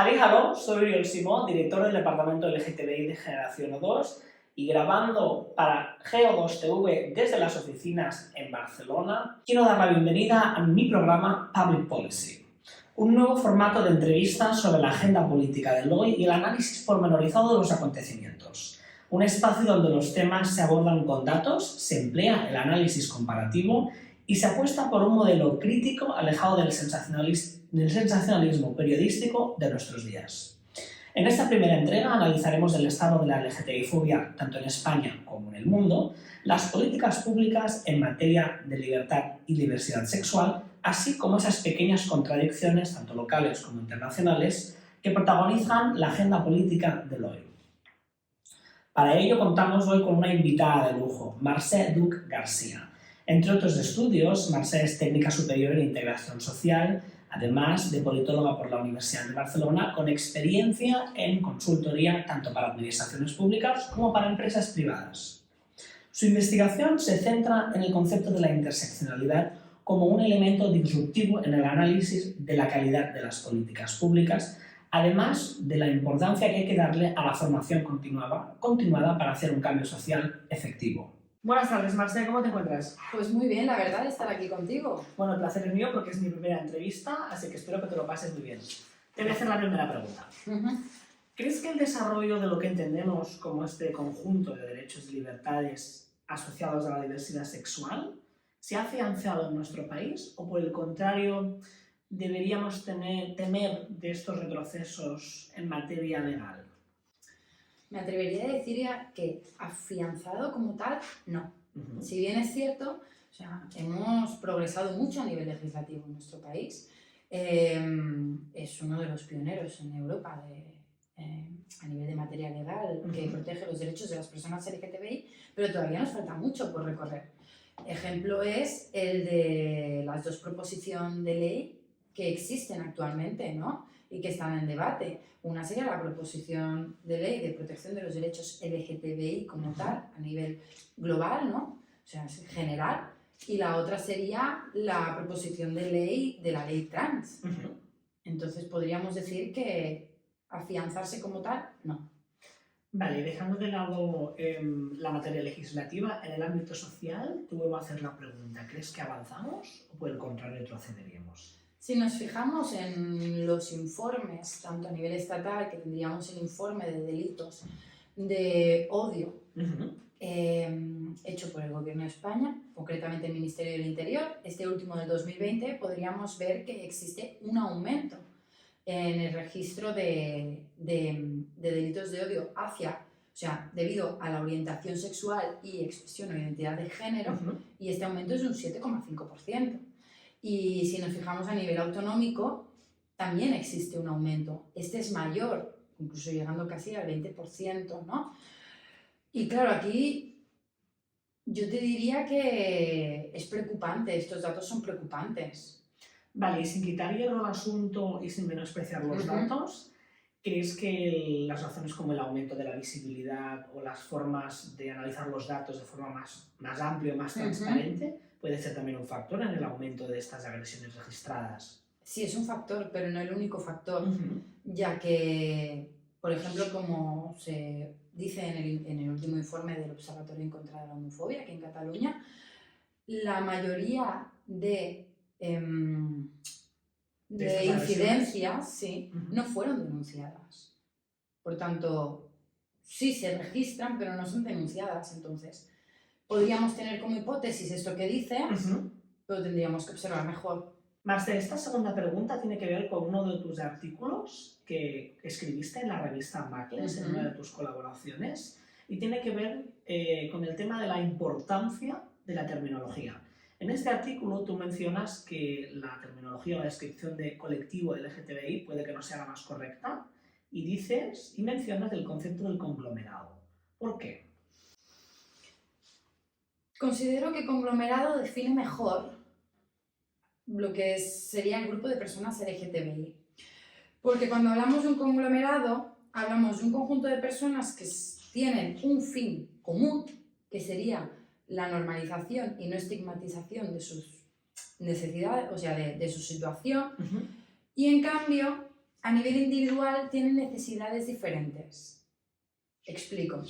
Hallo, soy Uriol Simó, director del departamento LGTBI de Generación O2 y grabando para Geo2 TV desde las oficinas en Barcelona, quiero dar la bienvenida a mi programa Public Policy, un nuevo formato de entrevistas sobre la agenda política del hoy y el análisis pormenorizado de los acontecimientos. Un espacio donde los temas se abordan con datos, se emplea el análisis comparativo y se apuesta por un modelo crítico alejado del sensacionalismo periodístico de nuestros días. En esta primera entrega analizaremos el estado de la LGTBI-fobia tanto en España como en el mundo, las políticas públicas en materia de libertad y diversidad sexual, así como esas pequeñas contradicciones, tanto locales como internacionales, que protagonizan la agenda política del hoy. Para ello contamos hoy con una invitada de lujo, Mercè Duch García. Entre otros estudios, Mercè es técnica superior en integración social, además de politóloga por la Universidad de Barcelona, con experiencia en consultoría tanto para administraciones públicas como para empresas privadas. Su investigación se centra en el concepto de la interseccionalidad como un elemento disruptivo en el análisis de la calidad de las políticas públicas, además de la importancia que hay que darle a la formación continuada para hacer un cambio social efectivo. Buenas tardes, Mercè, ¿cómo te encuentras? Pues muy bien, la verdad, estar aquí contigo. Bueno, el placer es mío porque es mi primera entrevista, así que espero que te lo pases muy bien. Te voy a hacer la primera pregunta. ¿Crees que el desarrollo de lo que entendemos como este conjunto de derechos y libertades asociados a la diversidad sexual se ha afianzado en nuestro país o, por el contrario, deberíamos temer de estos retrocesos en materia legal? Me atrevería a decir que afianzado como tal, no. Si bien es cierto, hemos progresado mucho a nivel legislativo en nuestro país. Es uno de los pioneros en Europa a nivel de materia legal que protege los derechos de las personas LGTBI, pero todavía nos falta mucho por recorrer. Ejemplo es el de las dos proposiciones de ley que existen actualmente, ¿no? Y que están en debate. Una sería la proposición de ley de protección de los derechos LGTBI como tal, a nivel global, ¿no? O sea, es general. Y la otra sería la proposición de ley de la ley trans. Entonces podríamos decir que afianzarse como tal, no. Vale, dejando de lado la materia legislativa, en el ámbito social, te vuelvo a hacer la pregunta. ¿Crees que avanzamos o por el contrario retrocederíamos? Si nos fijamos en los informes, tanto a nivel estatal, que tendríamos el informe de delitos de odio hecho por el Gobierno de España, concretamente el Ministerio del Interior, este último del 2020, podríamos ver que existe un aumento en el registro de delitos de odio debido a la orientación sexual y expresión o identidad de género, y este aumento es de un 7,5%. Y si nos fijamos a nivel autonómico, también existe un aumento. Este es mayor, incluso llegando casi al 20%, ¿no? Y claro, aquí yo te diría que es preocupante, estos datos son preocupantes. Vale, y sin quitar hierro al asunto y sin menospreciar los datos, ¿crees que las razones como el aumento de la visibilidad o las formas de analizar los datos de forma más amplia, más transparente, puede ser también un factor en el aumento de estas agresiones registradas? Sí, es un factor, pero no el único factor, ya que, por ejemplo, como se dice en el último informe del Observatorio en contra de la homofobia, aquí en Cataluña, la mayoría de incidencias no fueron denunciadas. Por tanto, sí se registran, pero no son denunciadas. Entonces, podríamos tener como hipótesis esto que dices, pero tendríamos que observar mejor. Mercè, esta segunda pregunta tiene que ver con uno de tus artículos que escribiste en la revista Macles, en una de tus colaboraciones, y tiene que ver con el tema de la importancia de la terminología. En este artículo tú mencionas que la terminología o la descripción de colectivo LGTBI puede que no sea la más correcta, y mencionas el concepto del conglomerado. ¿Por qué? Considero que conglomerado define mejor lo que sería el grupo de personas LGTBI. Porque cuando hablamos de un conglomerado, hablamos de un conjunto de personas que tienen un fin común, que sería la normalización y no estigmatización de sus necesidades, o sea, de su situación, y en cambio a nivel individual tienen necesidades diferentes. Explico.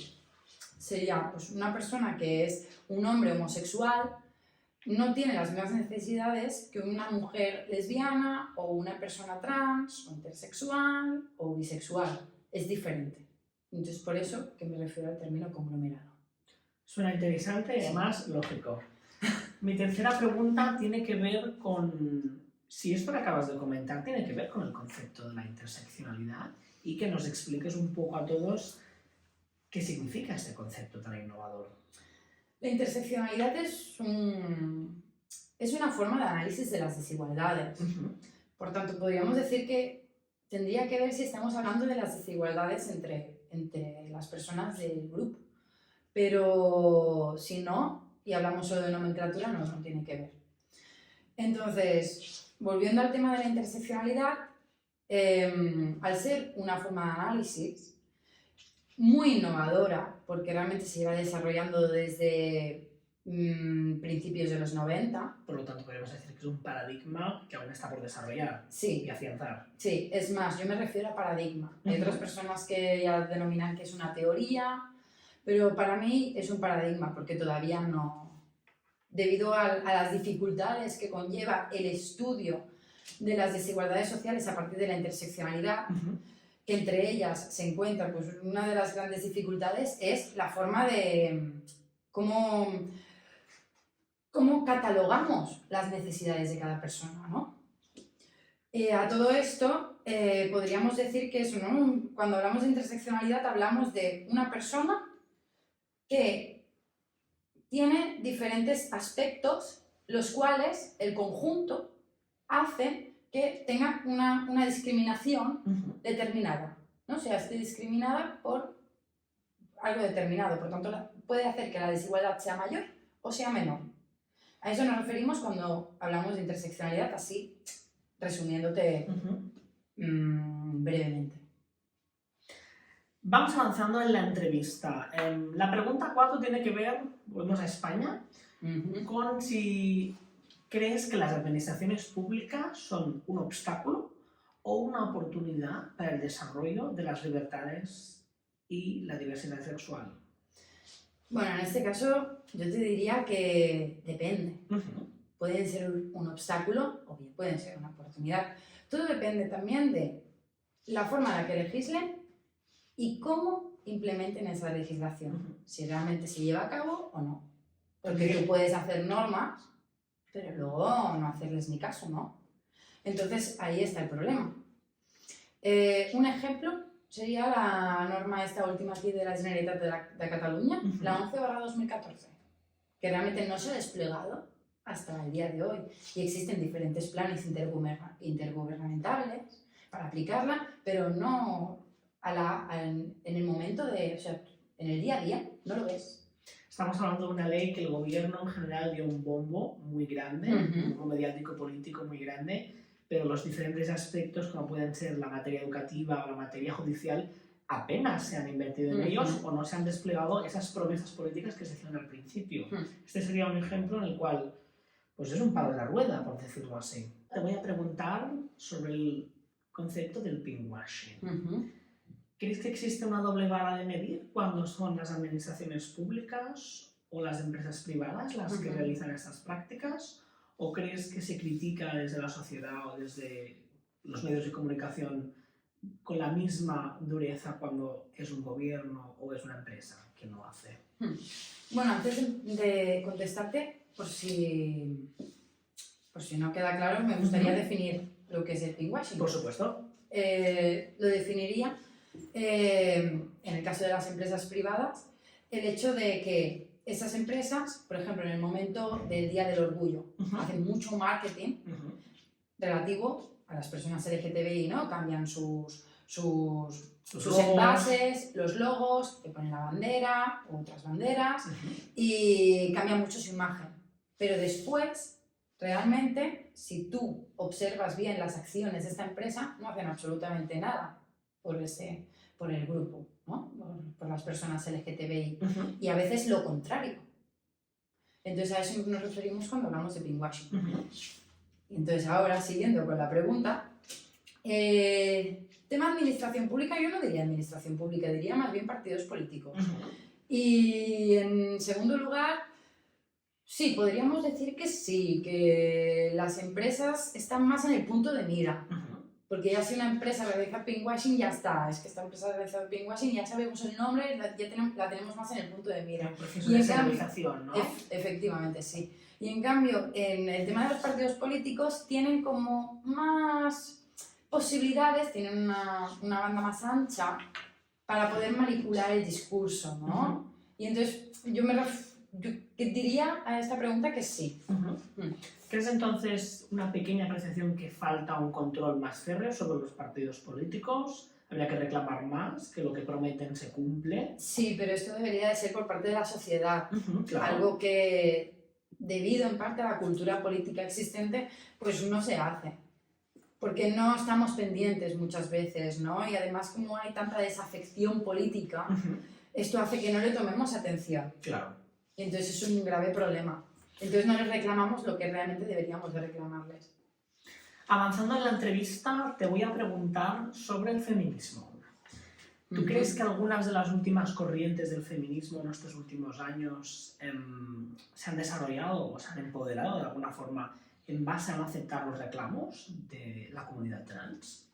Sería pues, una persona que es un hombre homosexual, no tiene las mismas necesidades que una mujer lesbiana o una persona trans o intersexual o bisexual. Es diferente. Entonces, por eso que me refiero al término conglomerado. Suena interesante y además lógico. Mi tercera pregunta tiene que ver con, si esto que acabas de comentar tiene que ver con el concepto de la interseccionalidad y que nos expliques un poco a todos qué significa este concepto tan innovador. La interseccionalidad es una forma de análisis de las desigualdades. Por tanto, podríamos decir que tendría que ver si estamos hablando de las desigualdades entre las personas del grupo. Pero si no, y hablamos solo de nomenclatura, no tiene que ver. Entonces, volviendo al tema de la interseccionalidad, al ser una forma de análisis muy innovadora, porque realmente se lleva desarrollando desde principios de los 90. Por lo tanto, podríamos decir que es un paradigma que aún está por desarrollar Sí. y afianzar. Sí, es más, yo me refiero a paradigma. Hay otras personas que ya denominan que es una teoría, pero para mí es un paradigma porque todavía no, debido a las dificultades que conlleva el estudio de las desigualdades sociales a partir de la interseccionalidad, que entre ellas se encuentra, pues una de las grandes dificultades es la forma de cómo catalogamos las necesidades de cada persona, ¿no? A todo esto podríamos decir que eso, ¿no? Cuando hablamos de interseccionalidad hablamos de una persona que tiene diferentes aspectos, los cuales el conjunto hace que tenga una discriminación determinada, ¿no? O sea, esté discriminada por algo determinado, por tanto puede hacer que la desigualdad sea mayor o sea menor. A eso nos referimos cuando hablamos de interseccionalidad, así resumiéndote brevemente. Vamos avanzando en la entrevista. La pregunta 4 tiene que ver, volvemos a España, con si crees que las administraciones públicas son un obstáculo o una oportunidad para el desarrollo de las libertades y la diversidad sexual. Bueno, en este caso yo te diría que depende. Pueden ser un obstáculo o bien pueden ser una oportunidad. Todo depende también de la forma en la que legislen y cómo implementen esa legislación, si realmente se lleva a cabo o no. Porque tú puedes hacer normas, pero luego no hacerles ni caso, ¿no? Entonces ahí está el problema. Un ejemplo sería la norma esta última aquí de la Generalitat de Cataluña, la 11/2014, que realmente no se ha desplegado hasta el día de hoy. Y existen diferentes planes intergubernamentales para aplicarla, pero no en el momento de, o sea, en el día a día, no lo ves. Estamos hablando de una ley que el gobierno en general dio un bombo muy grande, un bombo mediático político muy grande, pero los diferentes aspectos, como pueden ser la materia educativa o la materia judicial, apenas se han invertido en ellos o no se han desplegado esas promesas políticas que se hicieron al principio. Este sería un ejemplo en el cual pues es un palo en la rueda, por decirlo así. Te voy a preguntar sobre el concepto del pinkwashing. ¿Crees que existe una doble vara de medir cuando son las administraciones públicas o las empresas privadas las que realizan estas prácticas? ¿O crees que se critica desde la sociedad o desde los medios de comunicación con la misma dureza cuando es un gobierno o es una empresa que no hace? Bueno, antes de contestarte, por si no queda claro, me gustaría definir lo que es el pinkwashing. Por supuesto. Lo definiría, en el caso de las empresas privadas, el hecho de que esas empresas, por ejemplo, en el momento del Día del Orgullo, hacen mucho marketing relativo a las personas LGTBI, ¿no? Cambian sus envases, los logos, que ponen la bandera, otras banderas, y cambia mucho su imagen. Pero después, realmente, si tú observas bien las acciones de esta empresa, no hacen absolutamente nada por el grupo, ¿no? Por las personas LGTBI. Y a veces lo contrario. Entonces a eso nos referimos cuando hablamos de pinkwashing. Y entonces ahora, siguiendo con la pregunta, Tema administración pública, yo no diría administración pública, diría más bien partidos políticos. Ujú. Y en segundo lugar, sí, podríamos decir que sí, que las empresas están más en el punto de mira. Ujú. Porque ya si una empresa realiza pinkwashing, ya está. Es que esta empresa realiza pinkwashing, ya sabemos el nombre, la tenemos más en el punto de mira. El proceso Y de en cambio, serialización, ¿no? efectivamente, sí. Y en cambio, en el tema de los partidos políticos, tienen como más posibilidades, tienen una banda más ancha para poder manipular el discurso, ¿no? Y entonces, yo diría a esta pregunta que sí. Ujú. ¿Crees entonces una pequeña apreciación que falta un control más férreo sobre los partidos políticos? ¿Habría que reclamar más, que lo que prometen se cumple? Sí, pero esto debería de ser por parte de la sociedad. Ujú, claro. Algo que, debido en parte a la cultura política existente, pues no se hace. Porque no estamos pendientes muchas veces, ¿no? Y además, como hay tanta desafección política, Ujú, esto hace que no le tomemos atención. claro. Y entonces es un grave problema. Entonces no les reclamamos lo que realmente deberíamos de reclamarles. Avanzando en la entrevista, te voy a preguntar sobre el feminismo. ¿Tú crees que algunas de las últimas corrientes del feminismo en estos últimos años se han desarrollado o se han empoderado de alguna forma en base a no aceptar los reclamos de la comunidad trans?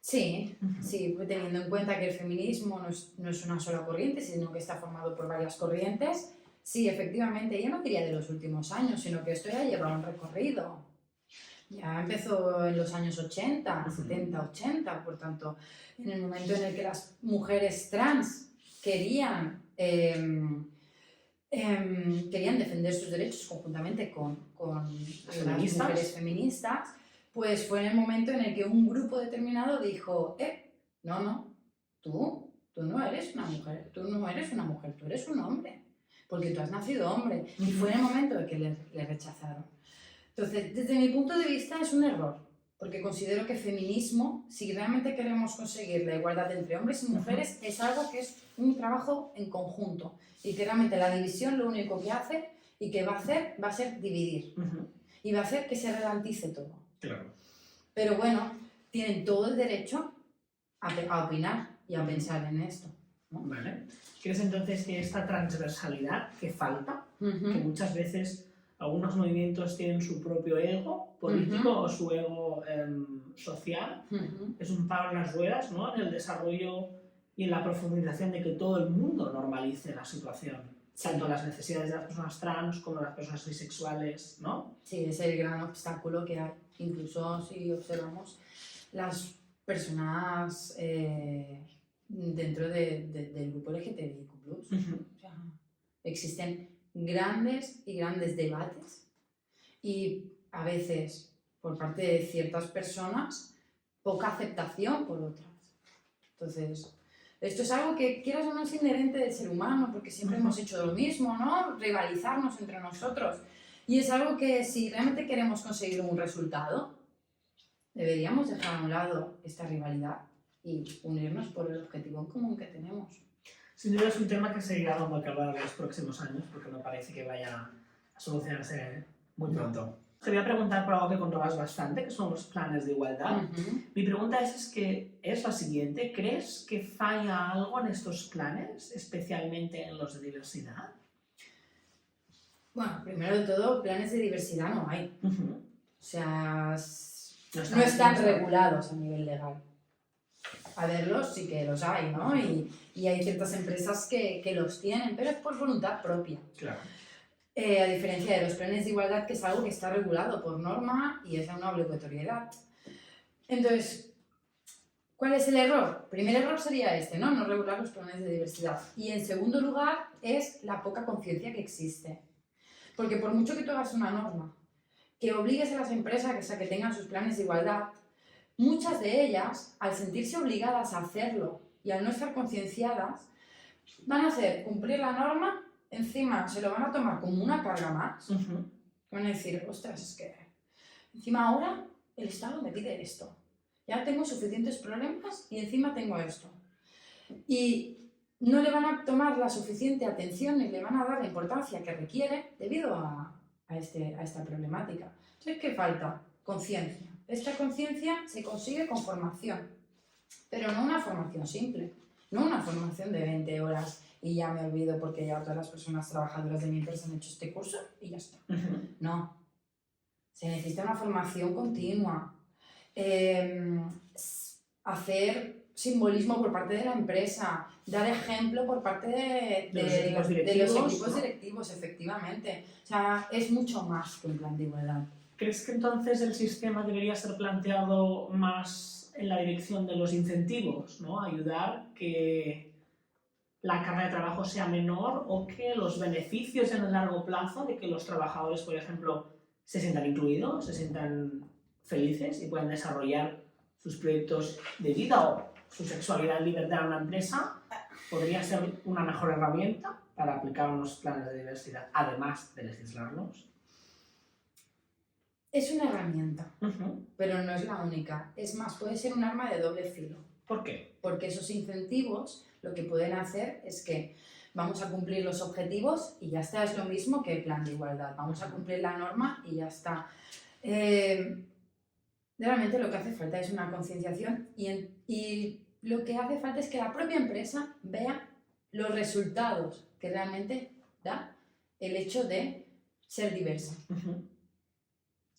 Sí, sí, pues teniendo en cuenta que el feminismo no es una sola corriente, sino que está formado por varias corrientes. Sí, efectivamente, yo no diría de los últimos años, sino que esto ya lleva un recorrido. Ya empezó en los años 80, 70, 80, por tanto, en el momento en el que las mujeres trans querían defender sus derechos conjuntamente con las mujeres feministas, pues fue en el momento en el que un grupo determinado dijo, no, tú no eres una mujer, tú eres un hombre, porque tú has nacido hombre. Y fue en el momento en que le rechazaron. Entonces, desde mi punto de vista es un error, porque considero que feminismo, si realmente queremos conseguir la igualdad entre hombres y mujeres, es algo que es un trabajo en conjunto y que realmente la división lo único que hace y que va a hacer va a ser dividir y va a hacer que se ralentice todo. Claro. Pero bueno, tienen todo el derecho a opinar y a pensar en esto, ¿no? Vale. ¿Crees entonces que esta transversalidad que falta, que muchas veces algunos movimientos tienen su propio ego político o su ego social, es un palo en las ruedas, ¿no? En el desarrollo y en la profundización de que todo el mundo normalice la situación, tanto las necesidades de las personas trans como las personas bisexuales, ¿no? Sí, es el gran obstáculo que hay. Incluso si observamos las personas dentro del grupo LGTBIQ+. O sea, existen grandes y grandes debates y a veces por parte de ciertas personas poca aceptación por otras. Entonces, esto es algo que quieras o no es inherente del ser humano, porque siempre hemos hecho lo mismo, ¿no? Rivalizarnos entre nosotros. Y es algo que si realmente queremos conseguir un resultado, deberíamos dejar a un lado esta rivalidad y unirnos por el objetivo en común que tenemos. Sin duda es un tema que seguirá dando que hablar en los próximos años, porque me parece que vaya a solucionarse muy pronto. Te voy a preguntar por algo que controlas bastante, que son los planes de igualdad. Mi pregunta es la siguiente. ¿Crees que falla algo en estos planes, especialmente en los de diversidad? Bueno, primero de todo, planes de diversidad no hay. O sea, no están regulados a nivel legal. A verlos sí que los hay, ¿no? Y hay ciertas empresas que los tienen, pero es por voluntad propia. Claro. A diferencia de los planes de igualdad, que es algo que está regulado por norma y es una obligatoriedad. Entonces, ¿cuál es el error? El primer error sería este, ¿no? No regular los planes de diversidad. Y en segundo lugar, es la poca conciencia que existe. Porque por mucho que tú hagas una norma, que obligues a las empresas a que tengan sus planes de igualdad, muchas de ellas, al sentirse obligadas a hacerlo y al no estar concienciadas, van a hacer cumplir la norma, encima se lo van a tomar como una carga más. Van a decir, ostras, es que encima ahora el Estado me pide esto. Ya tengo suficientes problemas y encima tengo esto. Y no le van a tomar la suficiente atención ni le van a dar la importancia que requiere debido a esta problemática. Entonces, ¿qué falta? Conciencia. Esta conciencia se consigue con formación, pero no una formación simple, no una formación de 20 horas y ya me olvido porque ya todas las personas trabajadoras de mi empresa han hecho este curso y ya está. No, se necesita una formación continua, hacer simbolismo por parte de la empresa, dar ejemplo por parte de los equipos directivos, efectivamente. O sea, es mucho más que un plan de igualdad. ¿Crees que entonces el sistema debería ser planteado más en la dirección de los incentivos, ¿no? Ayudar que la carga de trabajo sea menor o que los beneficios en el largo plazo de que los trabajadores, por ejemplo, se sientan incluidos, se sientan felices y puedan desarrollar sus proyectos de vida o su sexualidad en libertad en una empresa, podría ser una mejor herramienta para aplicar unos planes de diversidad, además de legislarlos? Es una herramienta, pero no es la única. Es más, puede ser un arma de doble filo. ¿Por qué? Porque esos incentivos lo que pueden hacer es que vamos a cumplir los objetivos y ya está, es lo mismo que el plan de igualdad. Vamos a cumplir la norma y ya está. Realmente lo que hace falta es una concienciación y lo que hace falta es que la propia empresa vea los resultados que realmente da el hecho de ser diversa.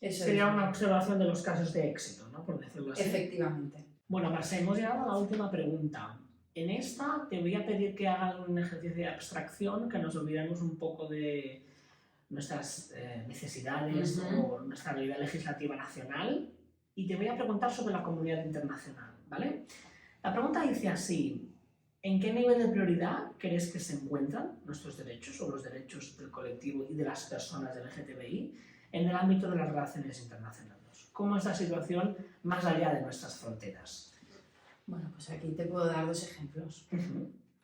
Eso sería una observación de los casos de éxito, ¿no? Por decirlo así. Efectivamente. Bueno, Marcia, hemos llegado a la última pregunta. En esta te voy a pedir que hagas un ejercicio de abstracción, que nos olvidemos un poco de nuestras necesidades o nuestra realidad legislativa nacional, y te voy a preguntar sobre la comunidad internacional, ¿vale? La pregunta dice así: ¿en qué nivel de prioridad crees que se encuentran nuestros derechos o los derechos del colectivo y de las personas LGTBI en el ámbito de las relaciones internacionales? ¿Cómo es la situación más allá de nuestras fronteras? Bueno, pues aquí te puedo dar dos ejemplos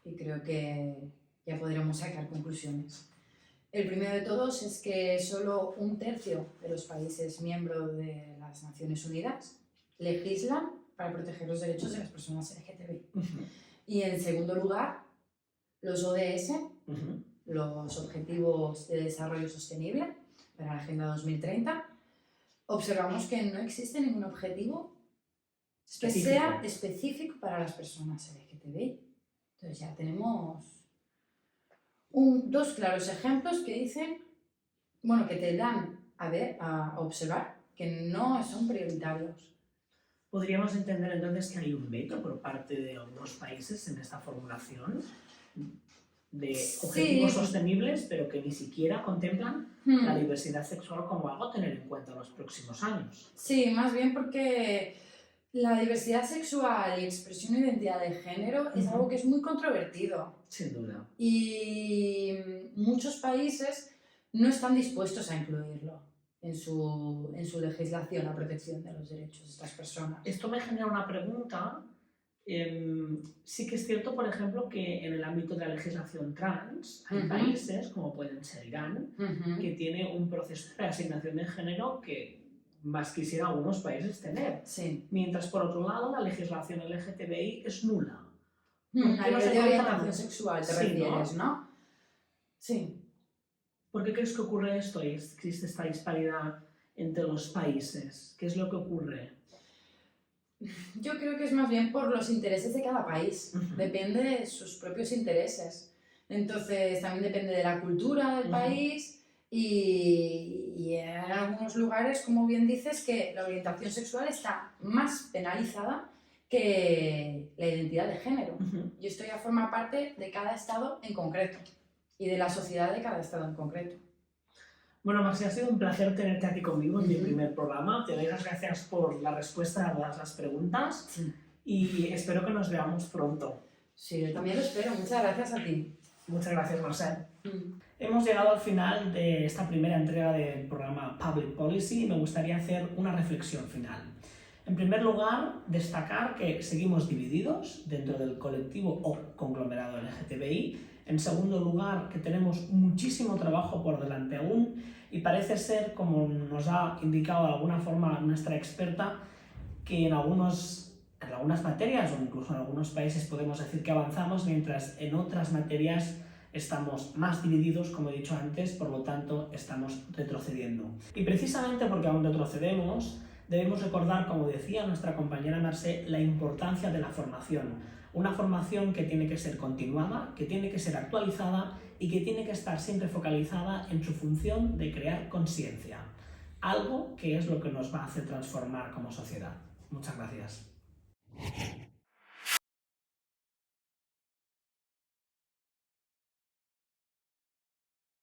y creo que ya podremos sacar conclusiones. El primero de todos es que solo 1/3 de los países miembros de las Naciones Unidas legislan para proteger los derechos de las personas LGTBI. Y en segundo lugar, los ODS, los Objetivos de Desarrollo Sostenible para la Agenda 2030, observamos que no existe ningún objetivo que sea específico para las personas LGTBI. Entonces ya tenemos dos claros ejemplos que dicen, bueno, que te dan a observar que no son prioritarios. ¿Podríamos entender entonces que hay un veto por parte de algunos países en esta formulación de objetivos sostenibles, pero que ni siquiera contemplan la diversidad sexual como algo a tener en cuenta en los próximos años? Sí, más bien porque la diversidad sexual y expresión de identidad de género es algo que es muy controvertido. Sin duda. Y muchos países no están dispuestos a incluirlo en su legislación, la protección de los derechos de estas personas. Esto me genera una pregunta. Sí que es cierto, por ejemplo, que en el ámbito de la legislación trans hay países, como pueden ser Irán, que tiene un proceso de asignación de género que más quisiera algunos países tener. Sí. Mientras, por otro lado, la legislación LGTBI es nula. A nivel de orientación sexual te refieres, ¿no? Sí. ¿Por qué crees que ocurre esto y existe esta disparidad entre los países? ¿Qué es lo que ocurre? Yo creo que es más bien por los intereses de cada país. Depende de sus propios intereses. Entonces, también depende de la cultura del país y en algunos lugares, como bien dices, que la orientación sexual está más penalizada que la identidad de género. Y esto ya forma parte de cada estado en concreto y de la sociedad de cada estado en concreto. Bueno, Marcia, ha sido un placer tenerte aquí conmigo en mi primer programa. Te doy las gracias por la respuesta a todas las preguntas y espero que nos veamos pronto. Sí, yo también lo espero. Muchas gracias a ti. Muchas gracias, Marcia. Hemos llegado al final de esta primera entrega del programa Public Policy y me gustaría hacer una reflexión final. En primer lugar, destacar que seguimos divididos dentro del colectivo o conglomerado LGTBI. En segundo lugar, que tenemos muchísimo trabajo por delante aún y parece ser, como nos ha indicado de alguna forma nuestra experta, que en algunas materias o incluso en algunos países podemos decir que avanzamos, mientras en otras materias estamos más divididos, como he dicho antes, por lo tanto estamos retrocediendo. Y precisamente porque aún retrocedemos, Debemos recordar, como decía nuestra compañera Mercè, la importancia de la formación. Una formación que tiene que ser continuada, que tiene que ser actualizada y que tiene que estar siempre focalizada en su función de crear conciencia. Algo que es lo que nos va a hacer transformar como sociedad. Muchas gracias.